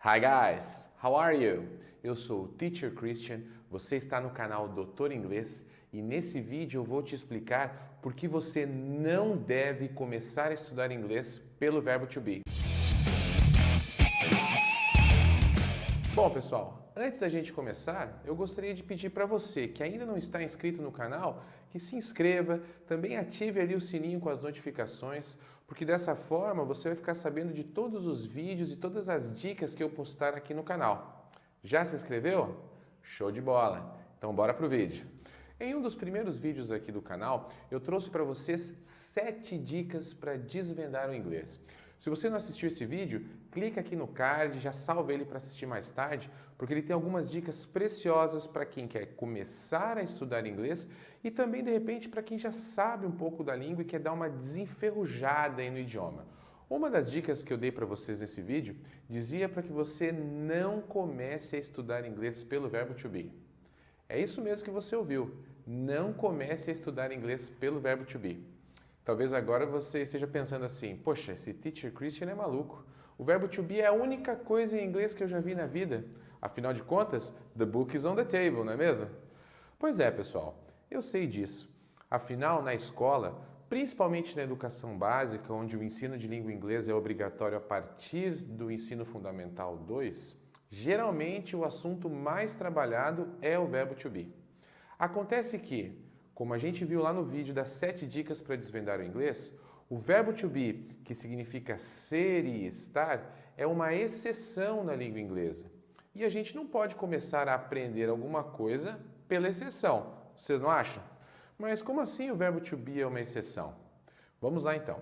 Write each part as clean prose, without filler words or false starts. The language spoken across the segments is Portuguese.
Hi guys, how are you? Eu sou o Teacher Christian, você está no canal Doutor Inglês e nesse vídeo eu vou te explicar por que você não deve começar a estudar inglês pelo verbo to be. Bom pessoal, antes da gente começar, eu gostaria de pedir para você que ainda não está inscrito no canal, que se inscreva, também ative ali o sininho com as notificações, porque dessa forma você vai ficar sabendo de todos os vídeos e todas as dicas que eu postar aqui no canal. Já se inscreveu? Show de bola! Então bora pro vídeo. Em um dos primeiros vídeos aqui do canal, eu trouxe para vocês 7 dicas para desvendar o inglês. Se você não assistiu esse vídeo, clica aqui no card, já salva ele para assistir mais tarde, porque ele tem algumas dicas preciosas para quem quer começar a estudar inglês e também, de repente, para quem já sabe um pouco da língua e quer dar uma desenferrujada aí no idioma. Uma das dicas que eu dei para vocês nesse vídeo dizia para que você não comece a estudar inglês pelo verbo to be. É isso mesmo que você ouviu. Não comece a estudar inglês pelo verbo to be. Talvez agora você esteja pensando assim, poxa, esse Teacher Christian é maluco. O verbo to be é a única coisa em inglês que eu já vi na vida. Afinal de contas, the book is on the table, não é mesmo? Pois é, pessoal, eu sei disso. Afinal, na escola, principalmente na educação básica, onde o ensino de língua inglesa é obrigatório a partir do ensino fundamental 2, geralmente o assunto mais trabalhado é o verbo to be. Acontece que, como a gente viu lá no vídeo das 7 dicas para desvendar o inglês, o verbo to be, que significa ser e estar, é uma exceção na língua inglesa. E a gente não pode começar a aprender alguma coisa pela exceção. Vocês não acham? Mas como assim o verbo to be é uma exceção? Vamos lá então.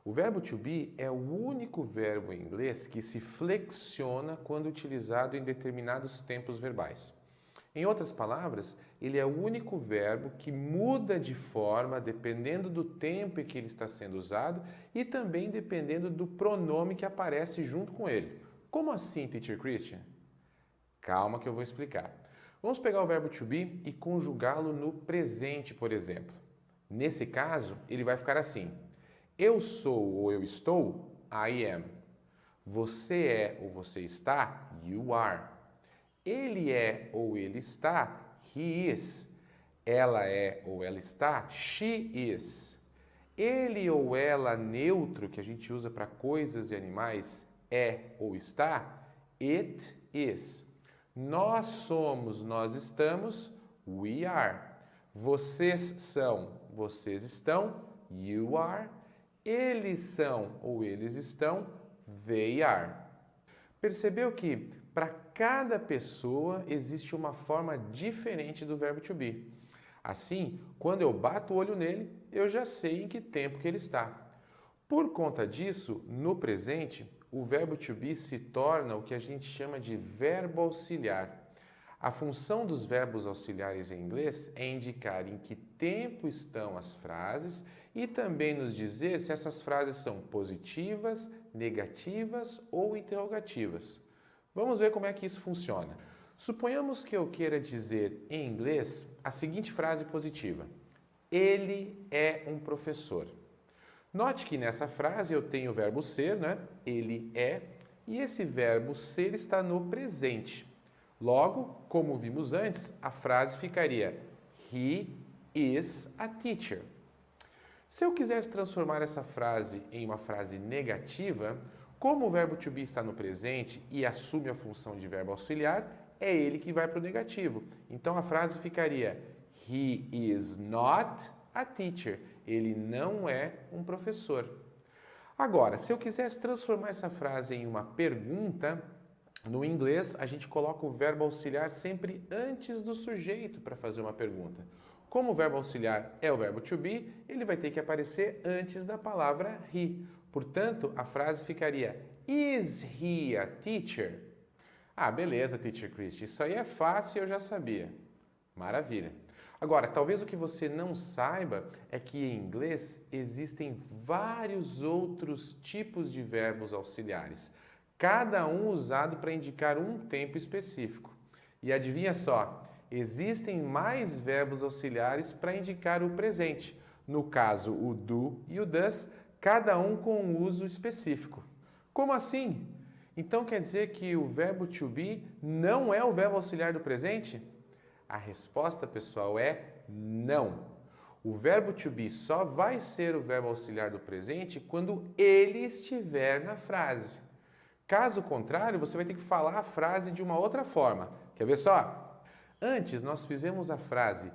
O verbo to be é o único verbo em inglês que se flexiona quando utilizado em determinados tempos verbais. Em outras palavras, ele é o único verbo que muda de forma dependendo do tempo em que ele está sendo usado e também dependendo do pronome que aparece junto com ele. Como assim, Teacher Christian? Calma que eu vou explicar. Vamos pegar o verbo to be e conjugá-lo no presente, por exemplo. Nesse caso, ele vai ficar assim. Eu sou ou eu estou, I am. Você é ou você está, you are. Ele é ou ele está, he is. Ela é ou ela está, she is. Ele ou ela neutro, que a gente usa para coisas e animais, é ou está, it is. Nós somos, nós estamos, we are. Vocês são, vocês estão, you are. Eles são ou eles estão, they are. Percebeu que para cada pessoa existe uma forma diferente do verbo to be. Assim, quando eu bato o olho nele, eu já sei em que tempo que ele está. Por conta disso, no presente, o verbo to be se torna o que a gente chama de verbo auxiliar. A função dos verbos auxiliares em inglês é indicar em que tempo estão as frases e também nos dizer se essas frases são positivas, negativas ou interrogativas. Vamos ver como é que isso funciona. Suponhamos que eu queira dizer em inglês a seguinte frase positiva: ele é um professor. Note que nessa frase eu tenho o verbo ser, né? Ele é, e esse verbo ser está no presente. Logo, como vimos antes, a frase ficaria He is a teacher. Se eu quisesse transformar essa frase em uma frase negativa, como o verbo to be está no presente e assume a função de verbo auxiliar, é ele que vai para o negativo. Então a frase ficaria He is not a teacher. Ele não é um professor. Agora, se eu quisesse transformar essa frase em uma pergunta, no inglês a gente coloca o verbo auxiliar sempre antes do sujeito para fazer uma pergunta. Como o verbo auxiliar é o verbo to be, ele vai ter que aparecer antes da palavra he. Portanto, a frase ficaria Is he a teacher? Ah, beleza, Teacher Christian, isso aí é fácil e eu já sabia. Maravilha. Agora, talvez o que você não saiba é que em inglês existem vários outros tipos de verbos auxiliares, cada um usado para indicar um tempo específico. E adivinha só, existem mais verbos auxiliares para indicar o presente. No caso, o do e o does, cada um com um uso específico. Como assim? Então quer dizer que o verbo to be não é o verbo auxiliar do presente? A resposta, pessoal, é não. O verbo to be só vai ser o verbo auxiliar do presente quando ele estiver na frase. Caso contrário, você vai ter que falar a frase de uma outra forma. Quer ver só? Antes, nós fizemos a frase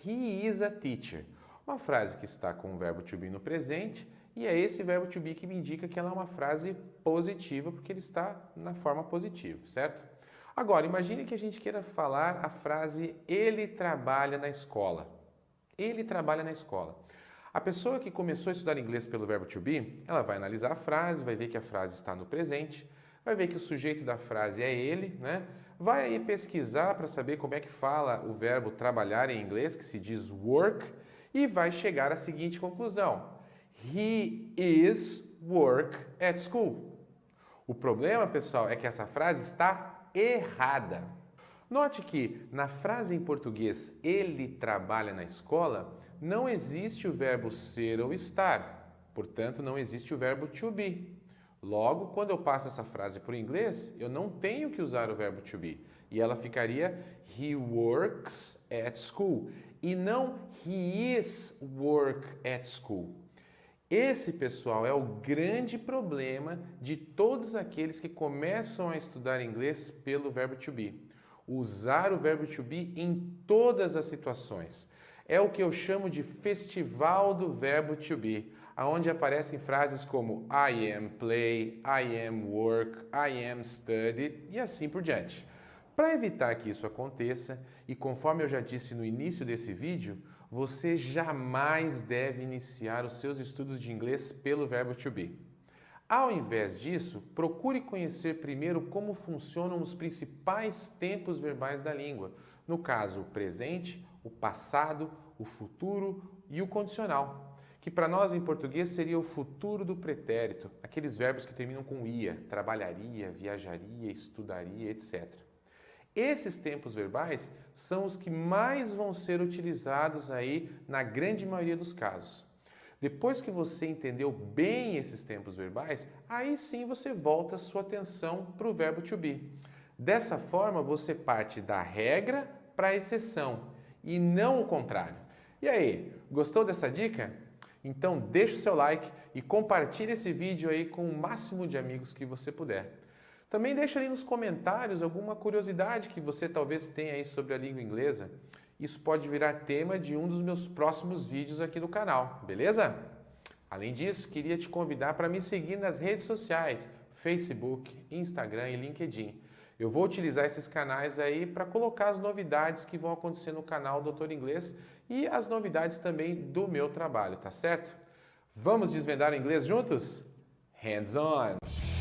He is a teacher. Uma frase que está com o verbo to be no presente e é esse verbo to be que me indica que ela é uma frase positiva porque ele está na forma positiva, certo? Agora, imagine que a gente queira falar a frase ele trabalha na escola. Ele trabalha na escola. A pessoa que começou a estudar inglês pelo verbo to be, ela vai analisar a frase, vai ver que a frase está no presente, vai ver que o sujeito da frase é ele, né? Vai aí pesquisar para saber como é que fala o verbo trabalhar em inglês, que se diz work, e vai chegar à seguinte conclusão: He is work at school. O problema, pessoal, é que essa frase está errada. Note que na frase em português ele trabalha na escola, não existe o verbo ser ou estar, portanto não existe o verbo to be. Logo, quando eu passo essa frase para o inglês, eu não tenho que usar o verbo to be. E ela ficaria He works at school. E não He is work at school. Esse, pessoal, é o grande problema de todos aqueles que começam a estudar inglês pelo verbo to be. Usar o verbo to be em todas as situações. É o que eu chamo de festival do verbo to be, onde aparecem frases como I am play, I am work, I am study e assim por diante. Para evitar que isso aconteça, e conforme eu já disse no início desse vídeo, você jamais deve iniciar os seus estudos de inglês pelo verbo to be. Ao invés disso, procure conhecer primeiro como funcionam os principais tempos verbais da língua. No caso, o presente, o passado, o futuro e o condicional, que para nós em português seria o futuro do pretérito, aqueles verbos que terminam com ia, trabalharia, viajaria, estudaria, etc. Esses tempos verbais são os que mais vão ser utilizados aí na grande maioria dos casos. Depois que você entendeu bem esses tempos verbais, aí sim você volta a sua atenção para o verbo to be. Dessa forma, você parte da regra para a exceção e não o contrário. E aí, gostou dessa dica? Então deixa o seu like e compartilhe esse vídeo aí com o máximo de amigos que você puder. Também deixa ali nos comentários alguma curiosidade que você talvez tenha aí sobre a língua inglesa. Isso pode virar tema de um dos meus próximos vídeos aqui no canal, beleza? Além disso, queria te convidar para me seguir nas redes sociais, Facebook, Instagram e LinkedIn. Eu vou utilizar esses canais aí para colocar as novidades que vão acontecer no canal Doutor Inglês e as novidades também do meu trabalho, tá certo? Vamos desvendar o inglês juntos? Hands on!